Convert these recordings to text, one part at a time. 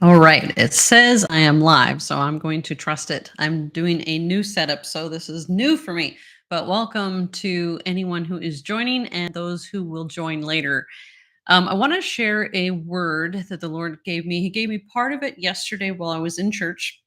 All right. It says I am live, so I'm going to trust it. I'm doing a new setup, so this is new for me. But welcome to anyone who is joining and those who will join later. I want to share a word that the Lord gave me. He gave me part of it yesterday while I was in church,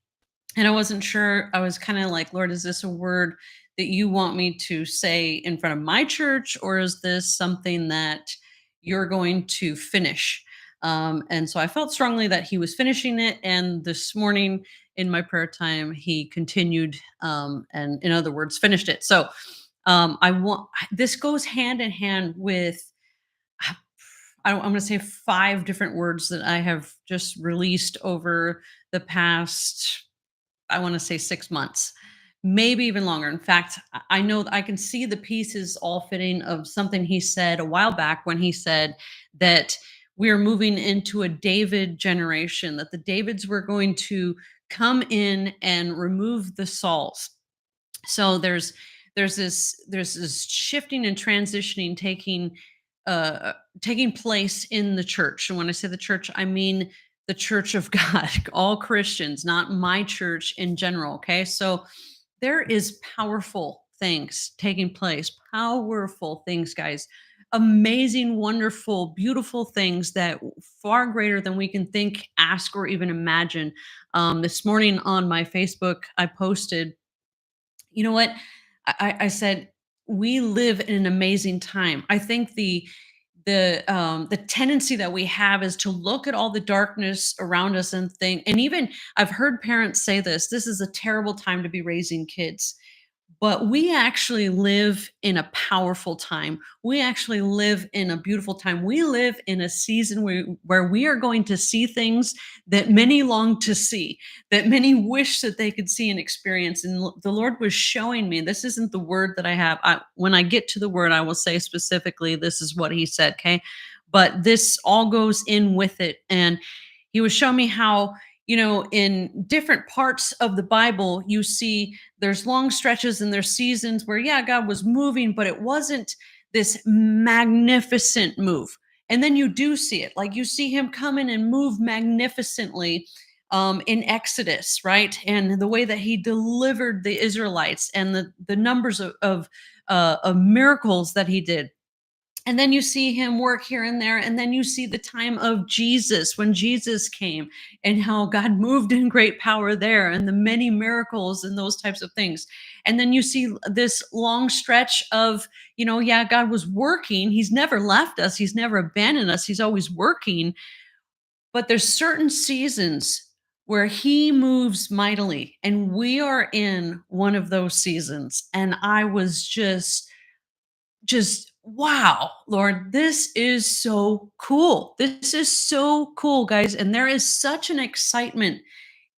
and I wasn't sure. I was kind of like, Lord, is this a word that you want me to say in front of my church, or is this something that you're going to finish? And so I felt strongly that he was finishing it. And this morning in my prayer time, he continued, and in other words, finished it. So I want this goes hand in hand with I'm going to say five different words that I have just released over the past, I want to say 6 months, maybe even longer. In fact, I know I can see the pieces all fitting of something he said a while back when he said that we are moving into a David generation, that the Davids were going to come in and remove the Sauls. So there's this shifting and transitioning uh taking place in the church. And when I say the church, I mean the church of God, all Christians, not my church in general. Okay. So there is powerful things taking place, powerful things, guys. Amazing, wonderful, beautiful things that far greater than we can think, ask, or even imagine. This morning on my Facebook, I posted, you know what? I said we live in an amazing time. I think the tendency that we have is to look at all the darkness around us and think, and even I've heard parents say this is a terrible time to be raising kids. But we actually live in a powerful time. We actually live in a beautiful time. We live in a season where we are going to see things that many long to see, that many wish that they could see and experience. And the Lord was showing me, this isn't the word that I have. When I get to the word, I will say specifically, this is what he said. Okay. But this all goes in with it. And he was showing me how, in different parts of the Bible, you see there's long stretches and there's seasons where, yeah, God was moving, but it wasn't this magnificent move. And then you do see it, like you see him come in and move magnificently in Exodus, right? And the way that he delivered the Israelites and the numbers of miracles that he did. And then you see him work here and there. And then you see the time of Jesus, when Jesus came, and how God moved in great power there, and the many miracles and those types of things. And then you see this long stretch of, yeah, God was working. He's never left us, He's never abandoned us, He's always working. But there's certain seasons where He moves mightily. And we are in one of those seasons. And I was just wow, Lord, this is so cool. This is so cool, guys. And there is such an excitement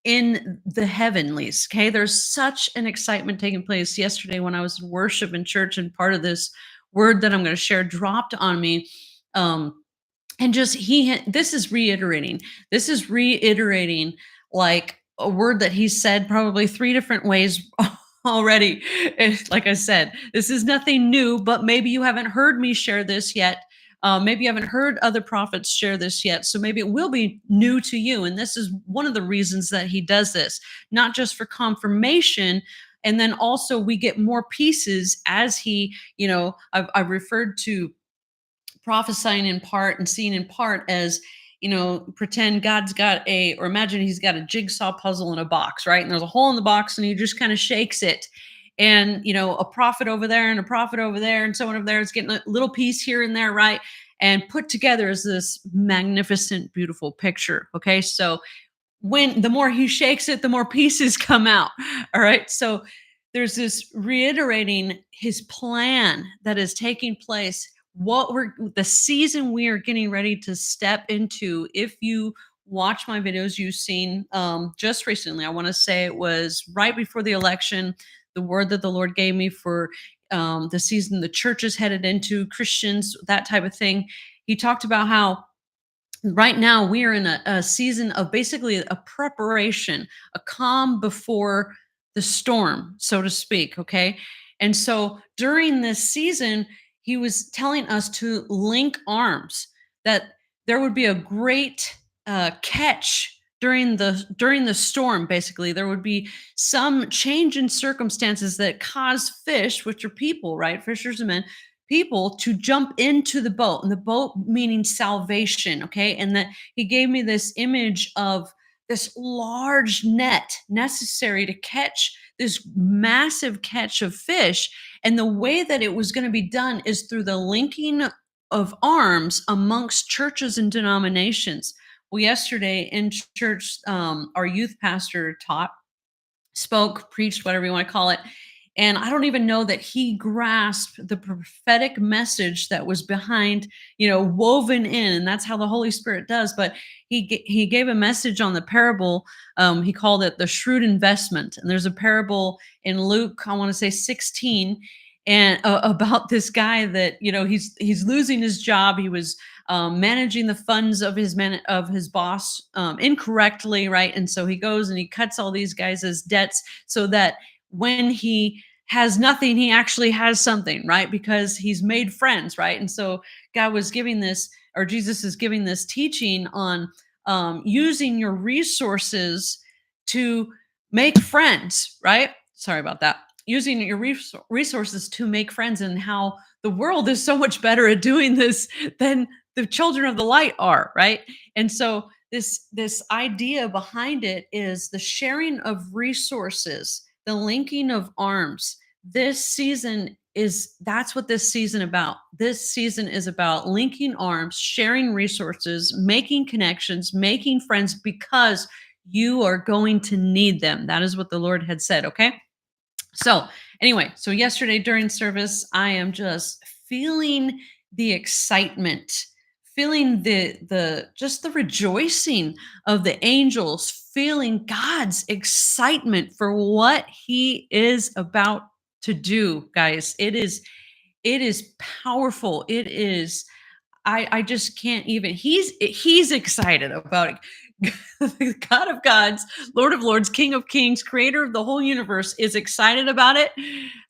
in the heavenlies. Okay. There's such an excitement taking place yesterday when I was in worship in church, and part of this word that I'm going to share dropped on me. And just this is reiterating like a word that he said probably three different ways already. Like I said, this is nothing new, but maybe you haven't heard me share this yet. Maybe you haven't heard other prophets share this yet. So maybe it will be new to you. And this is one of the reasons that he does this, not just for confirmation. And then also we get more pieces as he, I've referred to prophesying in part and seeing in part as, pretend God's got or imagine he's got a jigsaw puzzle in a box, right? And there's a hole in the box and he just kind of shakes it. And, a prophet over there and a prophet over there and someone over there is getting a little piece here and there, right? And put together is this magnificent, beautiful picture. Okay. So when the more he shakes it, the more pieces come out. All right. So there's this reiterating his plan that is taking place. The season we are getting ready to step into. If you watch my videos, you've seen just recently, I want to say it was right before the election, the word that the Lord gave me for the season the church is headed into, Christians, that type of thing. He talked about how right now we are in a season of basically a preparation, a calm before the storm, so to speak. Okay. And so during this season, he was telling us to link arms, that there would be a great catch during the storm, basically there would be some change in circumstances that cause fish, which are people, right? Fishers and men, people to jump into the boat, and the boat meaning salvation, okay? And that he gave me this image of this large net necessary to catch this massive catch of fish. And the way that it was going to be done is through the linking of arms amongst churches and denominations. Well, yesterday in church, our youth pastor taught, spoke, preached, whatever you want to call it. And I don't even know that he grasped the prophetic message that was behind, woven in. And that's how the Holy Spirit does. But he gave a message on the parable. He called it the shrewd investment. And there's a parable in Luke, I want to say 16, and about this guy that he's losing his job. He was managing the funds of his boss incorrectly, right? And so he goes and he cuts all these guys' debts so that when he has nothing, he actually has something, right? Because he's made friends, right? And so God was giving this, or Jesus is giving this teaching on using your resources to make friends, right? Sorry about that. Using your resources to make friends, and how the world is so much better at doing this than the children of the light are, right? And so this idea behind it is the sharing of resources, the linking of arms. This season is That's what this season about. This season is about linking arms, sharing resources, making connections, making friends, because you are going to need them. That is what the Lord had said, okay? So, anyway, so yesterday during service, I am just feeling the excitement, feeling the just the rejoicing of the angels, feeling God's excitement for what he is about to do, guys. It is powerful. It is I just can't even. He's excited about it. The God of gods, Lord of lords, King of kings, creator of the whole universe is excited about it.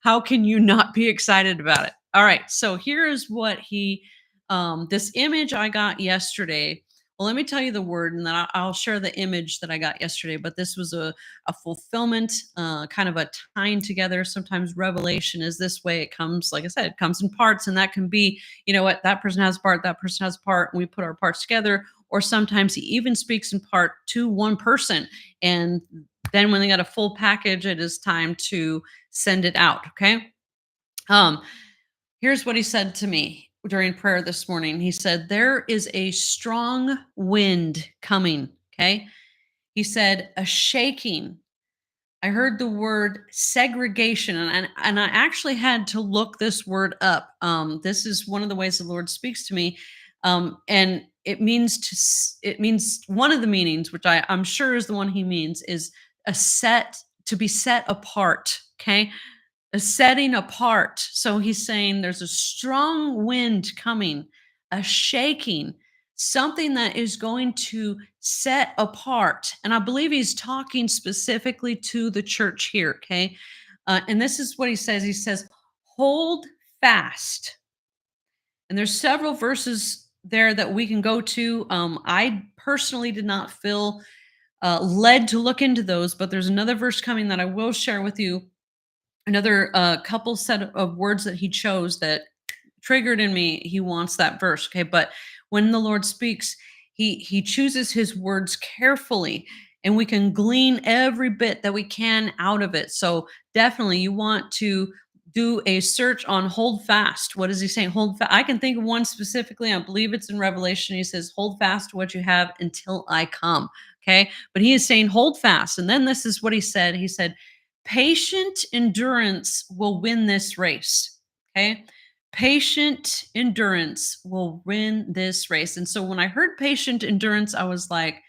How can you not be excited about it? All right. So here is what this image I got yesterday. Well, let me tell you the word, and then I'll share the image that I got yesterday. But this was a fulfillment, kind of a tying together. Sometimes revelation is this way. It comes, like I said, it comes in parts, and that can be, you know what, that person has a part, that person has a part, and we put our parts together. Or sometimes he even speaks in part to one person. And then when they got a full package, it is time to send it out. Okay. Um, Here's what he said to me during prayer this morning. He said, "There is a strong wind coming." Okay. He said, "A shaking." I heard the word segregation, and I actually had to look this word up. This is one of the ways the Lord speaks to me, and it means one of the meanings, which I'm sure is the one he means, is to be set apart. Okay, a setting apart. So he's saying there's a strong wind coming, a shaking, something that is going to set apart. And I believe he's talking specifically to the church here. Okay. And this is what he says. He says, hold fast. And there's several verses there that we can go to. I personally did not feel led to look into those, but there's another verse coming that I will share with you, another couple set of words that he chose that triggered in me. He wants that verse, okay? But when the Lord speaks, he chooses his words carefully, and we can glean every bit that we can out of it. So definitely you want to do a search on hold fast. What is he saying? Hold fast. I can think of one specifically. I believe it's in Revelation. He says, hold fast to what you have until I come. Okay. But he is saying, hold fast. And then this is what he said. He said, patient endurance will win this race. Okay. Patient endurance will win this race. And so when I heard patient endurance, I was like,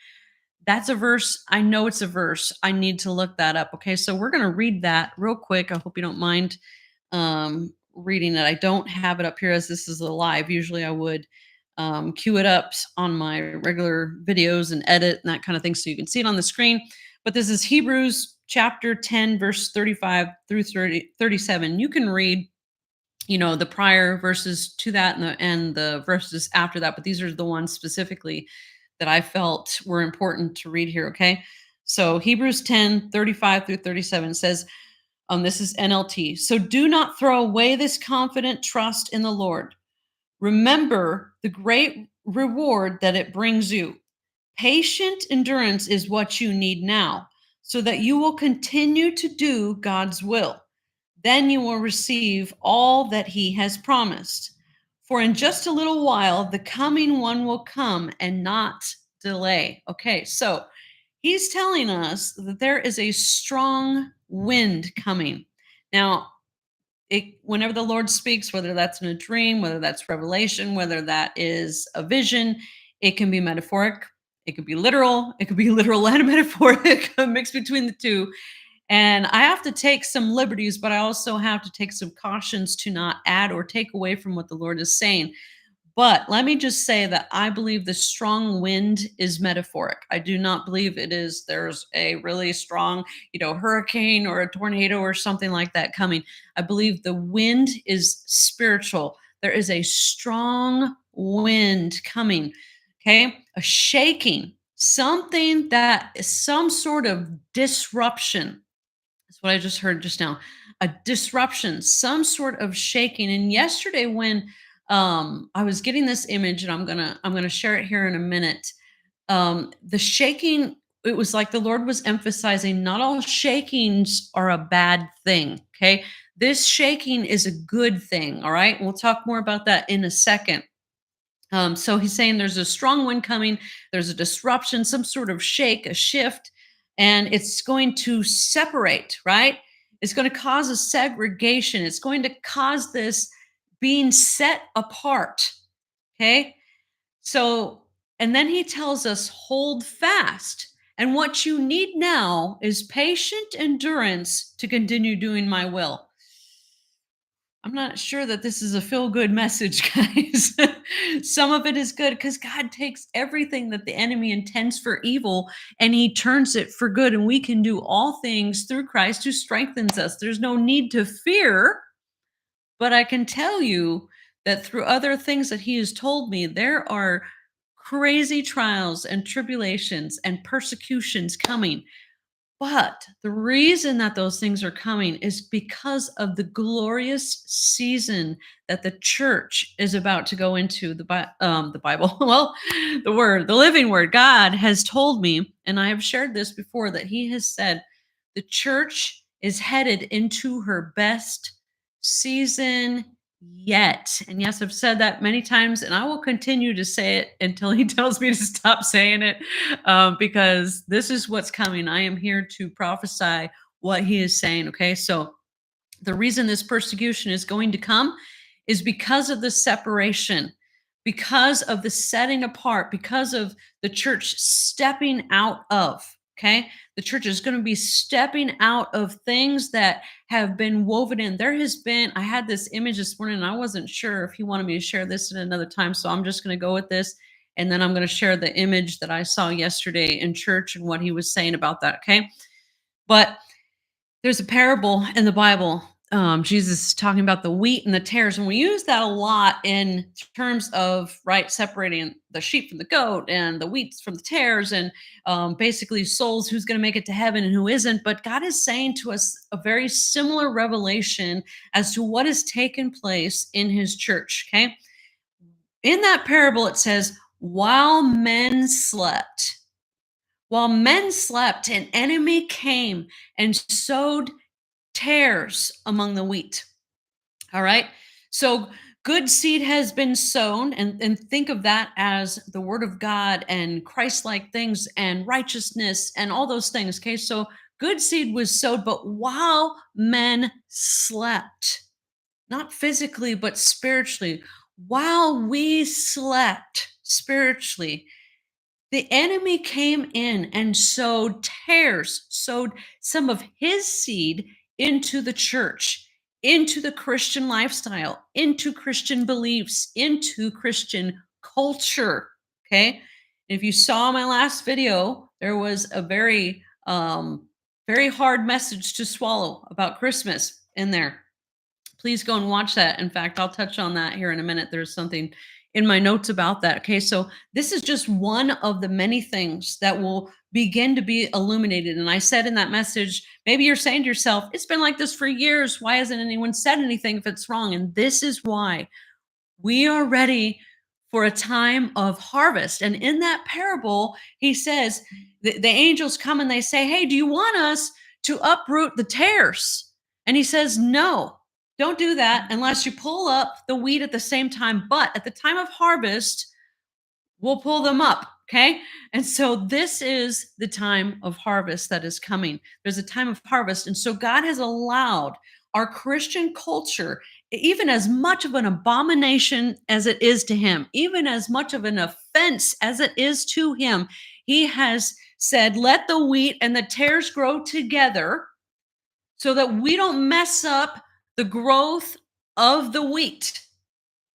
that's a verse. I know it's a verse. I need to look that up. Okay. So we're going to read that real quick. I hope you don't mind reading it. I don't have it up here as this is a live. Usually I would queue it up on my regular videos and edit and that kind of thing so you can see it on the screen. But this is Hebrews chapter 10, verse 35 through 37. You can read, the prior verses to that and the verses after that, but these are the ones specifically that I felt were important to read here, okay? So Hebrews 10:35 through 37 says, this is NLT. So do not throw away this confident trust in the Lord. Remember the great reward that it brings you. Patient endurance is what you need now, so that you will continue to do God's will. Then you will receive all that He has promised. For in just a little while, the coming one will come and not delay. Okay, so He's telling us that there is a strong wind coming. Now, whenever the Lord speaks, whether that's in a dream, whether that's revelation, whether that is a vision, it can be metaphoric, it could be literal, it could be literal and metaphoric, mixed between the two. And I have to take some liberties, but I also have to take some cautions to not add or take away from what the Lord is saying. But let me just say that I believe the strong wind is metaphoric. I do not believe there's a really strong, hurricane or a tornado or something like that coming. I believe the wind is spiritual. There is a strong wind coming. Okay? A shaking, something that is some sort of disruption. That's what I just heard just now. A disruption, some sort of shaking. And yesterday when I was getting this image, and I'm gonna share it here in a minute. The shaking, it was like the Lord was emphasizing not all shakings are a bad thing. Okay. This shaking is a good thing. All right. We'll talk more about that in a second. So he's saying there's a strong wind coming, there's a disruption, some sort of shake, a shift, and it's going to separate, right? It's going to cause a segregation. It's going to cause this being set apart. Okay. So, and then he tells us, hold fast. And what you need now is patient endurance to continue doing my will. I'm not sure that this is a feel good message, guys. Some of it is good because God takes everything that the enemy intends for evil and he turns it for good. And we can do all things through Christ who strengthens us. There's no need to fear, but I can tell you that through other things that he has told me, there are crazy trials and tribulations and persecutions coming. But the reason that those things are coming is because of the glorious season that the church is about to go into. The Bible, well, the Word, the living Word. God has told me, and I have shared this before, that He has said the church is headed into her best season yet. And yes, I've said that many times, and I will continue to say it until He tells me to stop saying it, because this is what's coming. I am here to prophesy what He is saying. Okay, so the reason this persecution is going to come is because of the separation, because of the setting apart, because of the church stepping out of. Okay, the church is going to be stepping out of things that have been woven in. There has been, I had this image this morning, and I wasn't sure if he wanted me to share this at another time. So I'm just going to go with this. And then I'm going to share the image that I saw yesterday in church and what he was saying about that. Okay. But there's a parable in the Bible. Jesus is talking about the wheat and the tares, and we use that a lot in terms of right separating the sheep from the goat and the wheats from the tares, and basically souls, who's going to make it to heaven and who isn't. But God is saying to us a very similar revelation as to what has taken place in His church. Okay, in that parable, it says, while men slept, an enemy came and sowed tares among the wheat. All right. So good seed has been sown, and think of that as the word of God and Christ-like things and righteousness and all those things. Okay. So good seed was sowed, but while men slept, not physically, but spiritually, while we slept spiritually, the enemy came in and sowed tares, sowed some of his seed into the church, into the Christian lifestyle, into Christian beliefs, into Christian culture. Okay. If you saw my last video, there was a very hard message to swallow about Christmas in there. Please go and watch that. In fact, I'll touch on that here in a minute. There's something in my notes about that. Okay, so this is just one of the many things that will begin to be illuminated. And I said in that message, maybe you're saying to yourself, it's been like this for years. Why hasn't anyone said anything if it's wrong? And this is why we are ready for a time of harvest. And in that parable, he says, the angels come and they say, hey, do you want us to uproot the tares? And he says, no, don't do that unless you pull up the wheat at the same time. But at the time of harvest, we'll pull them up. Okay. And so this is the time of harvest that is coming. There's a time of harvest. And so God has allowed our Christian culture, even as much of an abomination as it is to him, even as much of an offense as it is to him, he has said, let the wheat and the tares grow together so that we don't mess up the growth of the wheat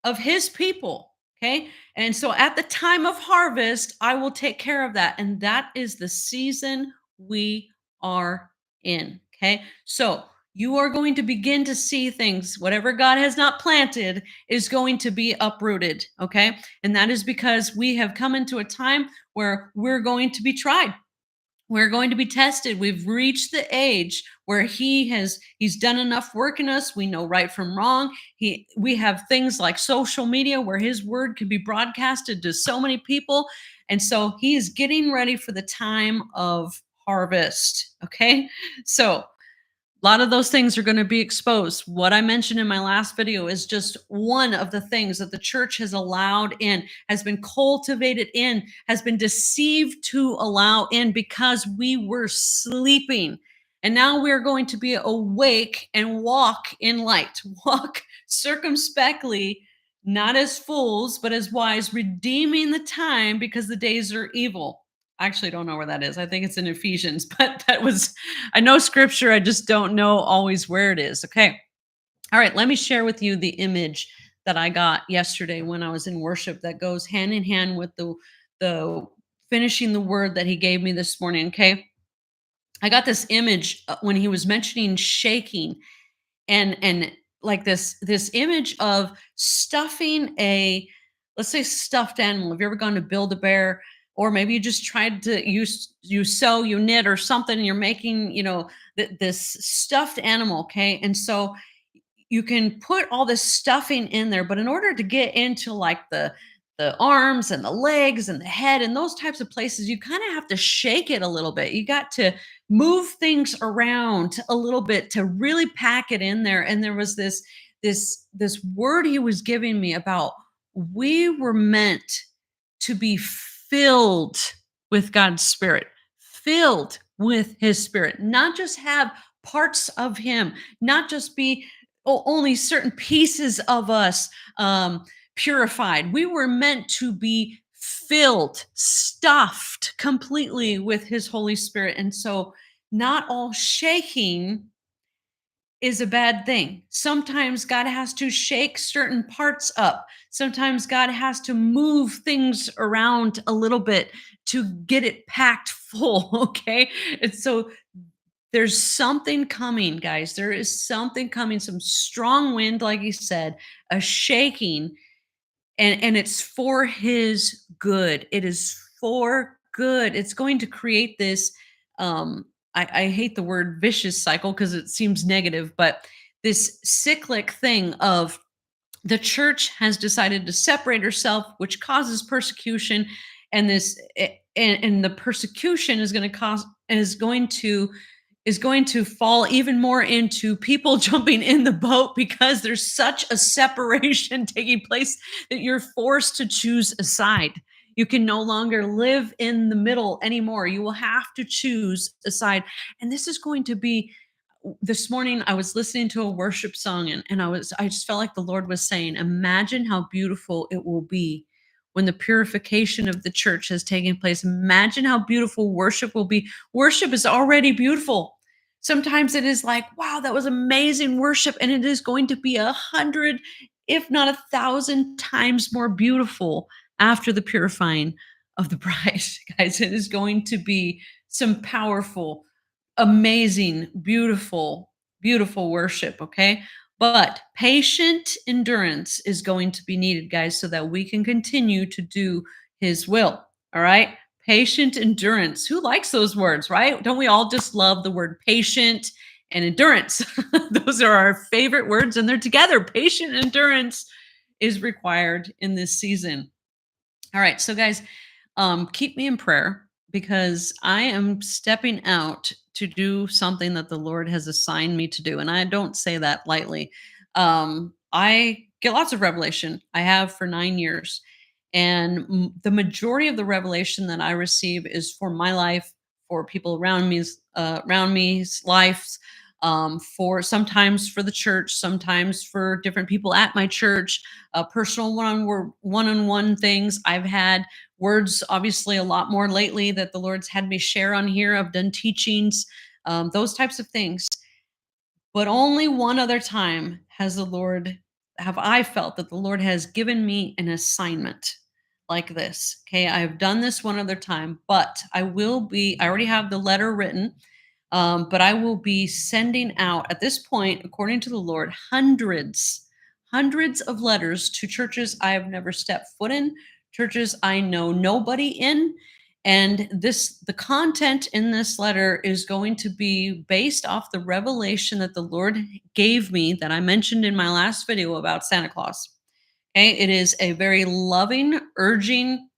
of his people. Okay. And so at the time of harvest, I will take care of that. And that is the season we are in. Okay. So you are going to begin to see things, whatever God has not planted is going to be uprooted. Okay. And that is because we have come into a time where we're going to be tried, we're going to be tested. We've reached the age where he's done enough work in us. We know right from wrong. We have things like social media where his word can be broadcasted to so many people. And so he is getting ready for the time of harvest. Okay. So a lot of those things are going to be exposed. What I mentioned in my last video is just one of the things that the church has allowed in, has been cultivated in, has been deceived to allow in because we were sleeping. And now we're going to be awake and walk in light, walk circumspectly, not as fools, but as wise, redeeming the time because the days are evil. I actually don't know where that is. I think it's in Ephesians, but that was, I know scripture, I just don't know always where it is. Okay. All right. Let me share with you the image that I got yesterday when I was in worship that goes hand in hand with the finishing the word that he gave me this morning. Okay. I got this image when he was mentioning shaking and like this image of stuffing a, let's say, stuffed animal. Have you ever gone to build a bear, or maybe you just tried to you sew, you knit or something, and you're making, this stuffed animal. Okay. And so you can put all this stuffing in there, but in order to get into like the arms and the legs and the head and those types of places, you kind of have to shake it a little bit. You got to move things around a little bit to really pack it in there. And there was this word he was giving me about, we were meant to be filled with God's spirit, filled with his spirit, not just have parts of him, not just be only certain pieces of us purified. We were meant to be filled, stuffed completely with his Holy Spirit. And so, not all shaking is a bad thing. Sometimes God has to shake certain parts up. Sometimes God has to move things around a little bit to get it packed full. Okay. And so there's something coming, guys. There is something coming, some strong wind, like he said, a shaking, and it's for his good. It is for good. It's going to create this I hate the word vicious cycle because it seems negative, but this cyclic thing of the church has decided to separate herself, which causes persecution, and and the persecution is going to cause is going to fall even more into people jumping in the boat because there's such a separation taking place that you're forced to choose a side. You can no longer live in the middle anymore. You will have to choose a side. And this is going to be, this morning I was listening to a worship song, and I just felt like the Lord was saying, imagine how beautiful it will be when the purification of the church has taken place. Imagine how beautiful worship will be. Worship is already beautiful. Sometimes it is like, wow, that was amazing worship. And it is going to be 100, if not 1,000 times more beautiful after the purifying of the bride. Guys, it is going to be some powerful, amazing, beautiful, beautiful worship. Okay. But patient endurance is going to be needed, guys, so that we can continue to do his will. All right. Patient endurance. Who likes those words, right? Don't we all just love the word patient and endurance? Those are our favorite words, and they're together. Patient endurance is required in this season. All right. So, guys, keep me in prayer because I am stepping out to do something that the Lord has assigned me to do. And I don't say that lightly. I get lots of revelation. I have for 9 years. And the majority of the revelation that I receive is for my life, for people around me's lives, for sometimes for the church, sometimes for different people at my church, personal one-on-one things. I've had words obviously a lot more lately that the Lord's had me share on here. I've done teachings, those types of things. But only one other time have I felt that the Lord has given me an assignment like this. Okay. I've done this one other time, but I already have the letter written, but I will be sending out at this point, according to the Lord, hundreds of letters to churches I have never stepped foot in, churches I know nobody in. And the content in this letter is going to be based off the revelation that the Lord gave me that I mentioned in my last video about Santa Claus. Okay. It is a very loving, urging,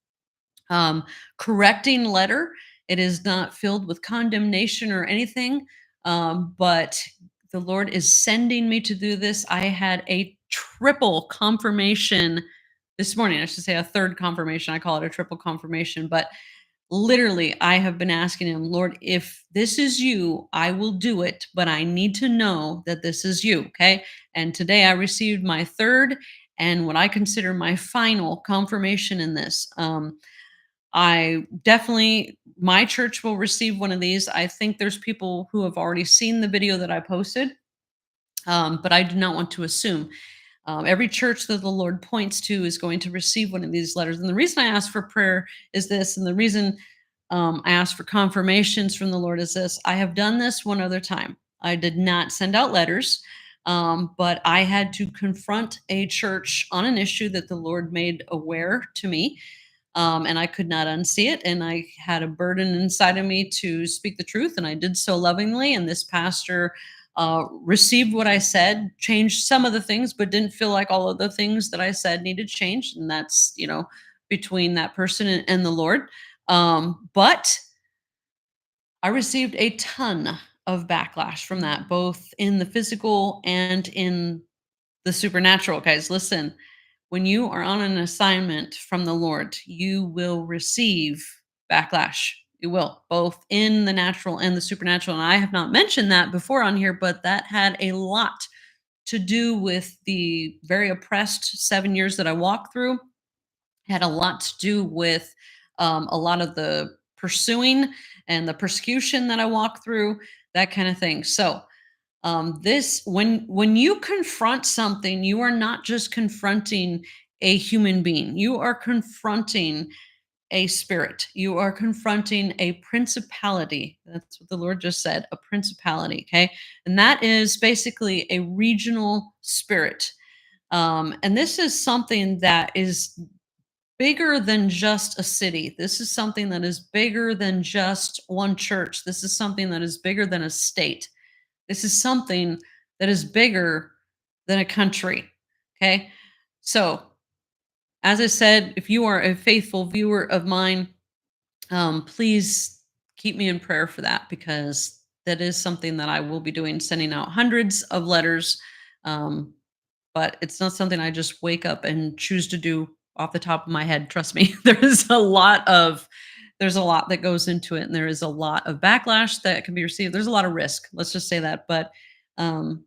um, correcting letter. It is not filled with condemnation or anything, but the Lord is sending me to do this. I had a triple confirmation this morning. I should say a third confirmation. I call it a triple confirmation, but literally, I have been asking him, Lord, if this is you, I will do it, but I need to know that this is you. Okay. And today I received my third and what I consider my final confirmation in this. My church will receive one of these. I think there's people who have already seen the video that I posted, but I do not want to assume. Every church that the Lord points to is going to receive one of these letters. And the reason I ask for prayer is this, and the reason I ask for confirmations from the Lord is this. I have done this one other time. I did not send out letters, but I had to confront a church on an issue that the Lord made aware to me, and I could not unsee it. And I had a burden inside of me to speak the truth, and I did so lovingly. And this pastor received what I said, changed some of the things, but didn't feel like all of the things that I said needed changed. And that's, between that person and the Lord. But I received a ton of backlash from that, both in the physical and in the supernatural. Guys, listen, when you are on an assignment from the Lord, you will receive backlash. You will, both in the natural and the supernatural. And I have not mentioned that before on here, but that had a lot to do with the very oppressed 7 years that I walked through. Had a lot to do with a lot of the pursuing and the persecution that I walked through, that kind of thing. So, this when you confront something, you are not just confronting a human being. You are confronting a spirit. You are confronting a principality. That's what the Lord just said, a principality. Okay. And that is basically a regional spirit. And this is something that is bigger than just a city. This is something that is bigger than just one church. This is something that is bigger than a state. This is something that is bigger than a country. Okay. So, as I said, if you are a faithful viewer of mine, please keep me in prayer for that because that is something that I will be doing, sending out hundreds of letters. Um, but it's not something I just wake up and choose to do off the top of my head. Trust me, there's a lot that goes into it, and there is a lot of backlash that can be received. There's a lot of risk. Let's just say that, but um,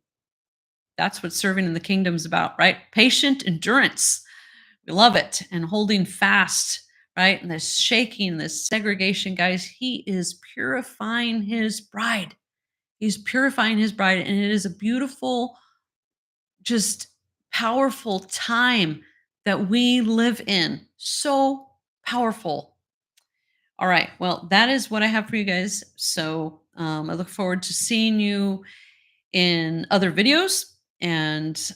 that's what serving in the kingdom is about, right? Patient endurance. We love it, and holding fast, right? And this shaking, this segregation, guys. He is purifying his bride. He's purifying his bride, and it is a beautiful, just powerful time that we live in. So powerful. All right. Well, that is what I have for you guys. So I look forward to seeing you in other videos. And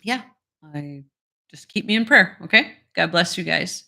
yeah, I just keep me in prayer. Okay. God bless you guys.